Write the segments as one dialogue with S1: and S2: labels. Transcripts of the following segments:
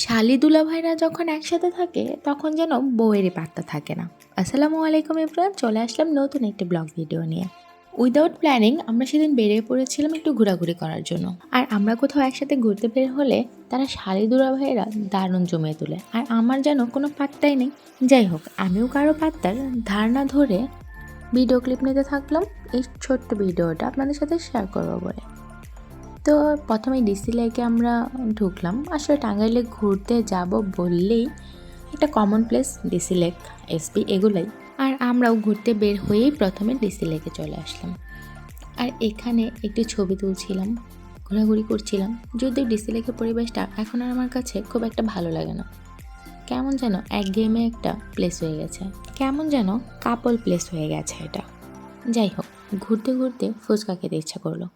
S1: শালি দুলাভাইরা যখন একসাথে থাকে তখন যেন বউয়েরই পাত্তা থাকে না। আসসালামু আলাইকুম এভরিওয়ান, চলে আসলাম নতুন একটি ব্লগ ভিডিও নিয়ে। উইদাউট প্ল্যানিং আমরা সেদিন বেরিয়ে পড়েছিলাম একটু ঘোরাঘুরি করার জন্য। আর আমরা কোথাও একসাথে ঘুরতে বের হলে তারা শালি দুলাভাইরা দারুণ জমিয়ে তোলে, আর আমার যেন কোনো পাত্তাই নেই। যাই হোক, আমিও কারো পাত্তার ধার না ধরে ভিডিও ক্লিপ নিতে থাকলাম এই ছোট্ট ভিডিওটা আপনাদের সাথে শেয়ার করবো বলে। তো প্রথমে ডিসি লেকে আমরা ঢুকলাম। আসলে টাঙ্গাইলে ঘুরতে যাব বললেই একটা common place DC lake, SP এগুলাই। আর আমরাও ঘুরতে বের হয়েই প্রথমে ডিসি লেকে চলে আসলাম। আর এখানে একটু ছবি তুলছিলাম, ঘোরাঘুরি করছিলাম। যদিও ডিসি লেকের পরিবেশটা এখন আর আমার কাছে খুব একটা ভালো লাগে না, কেমন যেন একঘেয়েমে একটা প্লেস হয়ে গেছে, কেমন যেন কাপল প্লেস হয়ে গেছে এটা। যাই হোক, ঘুরতে ঘুরতে ফুচকা খেতে ইচ্ছা করলো,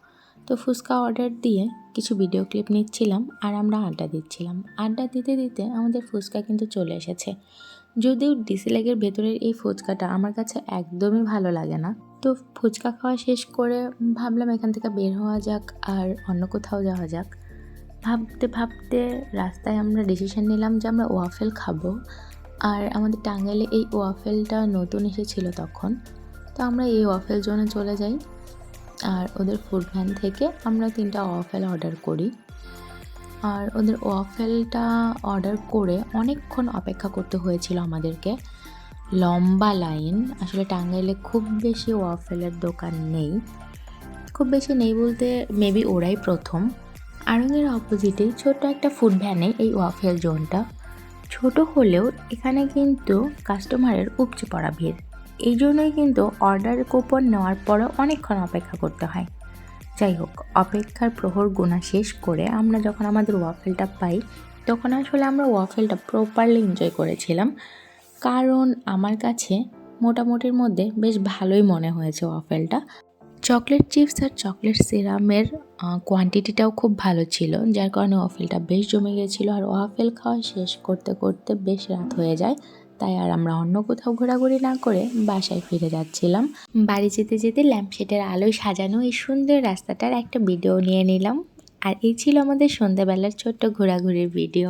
S1: তো ফুচকা অর্ডার দিয়ে কিছু ভিডিও ক্লিপ নিচ্ছিলাম আর আমরা আড্ডা দিচ্ছিলাম। আড্ডা দিতে দিতে আমাদের ফুচকা কিন্তু চলে এসেছে। যদিও ডিসি লেকের ভেতরের এই ফুচকাটা আমার কাছে একদমই ভালো লাগে না, তো ফুচকা খাওয়া শেষ করে ভাবলাম এখান থেকে বের হওয়া যাক আর অন্য কোথাও যাওয়া যাক। ভাবতে ভাবতে রাস্তায় আমরা ডিসিশন নিলাম যে আমরা ওয়াফেল খাবো। আর আমাদের টাঙ্গাইলে এই ওয়াফেলটা নতুন এসেছিল তখন, তো আমরা এই ওয়াফেল জোনে চলে যাই আর ওদের ফুড ভ্যান থেকে আমরা 3টা ওয়াফেল অর্ডার করি। আর ওদের ওয়াফেলটা অর্ডার করে অনেকক্ষণ অপেক্ষা করতে হয়েছিল আমাদেরকে, লম্বা লাইন। আসলে টাঙ্গাইলে খুব বেশি ওয়াফেলের দোকান নেই, খুব বেশি নেই বলতে মেবি ওরাই প্রথম। আড়ংয়ের অপোজিটেই ছোট একটা ফুড ভ্যানে এই ওয়াফেল জোনটা। ছোট হলেও এখানে কিন্তু কাস্টমারের উপচে পড়া ভিড়, এই জন্যই কিন্তু অর্ডার কুপন নেওয়ার পরও অনেকক্ষণ অপেক্ষা করতে হয়। যাই হোক, অপেক্ষার প্রহর গোনা শেষ করে আমরা যখন আমাদের ওয়াফেলটা পাই তখন আসলে আমরা ওয়াফেলটা প্রপারলি এনজয় করেছিলাম, কারণ আমার কাছে মোটামুটির মধ্যে বেশ ভালোই মনে হয়েছে ওয়াফেলটা। চকলেট চিপস আর চকলেট সিরামের কোয়ান্টিটিটাও খুব ভালো ছিল, যার কারণে ওয়াফেলটা বেশ জমে গিয়েছিলো। আর ওয়াফেল খাওয়া শেষ করতে করতে বেশ রাত হয়ে যায়, তাই আর আমরা অন্য কোথাও ঘোরাঘুরি না করে বাসায় ফিরে যাচ্ছিলাম। বাড়ি যেতে যেতে ল্যাম্পশেডের আলোয় সাজানো এই সুন্দর রাস্তাটার একটা ভিডিও নিয়ে নিলাম। আর এই ছিল আমাদের সন্ধ্যাবেলার ছোট্ট ঘোরাঘুরির ভিডিও।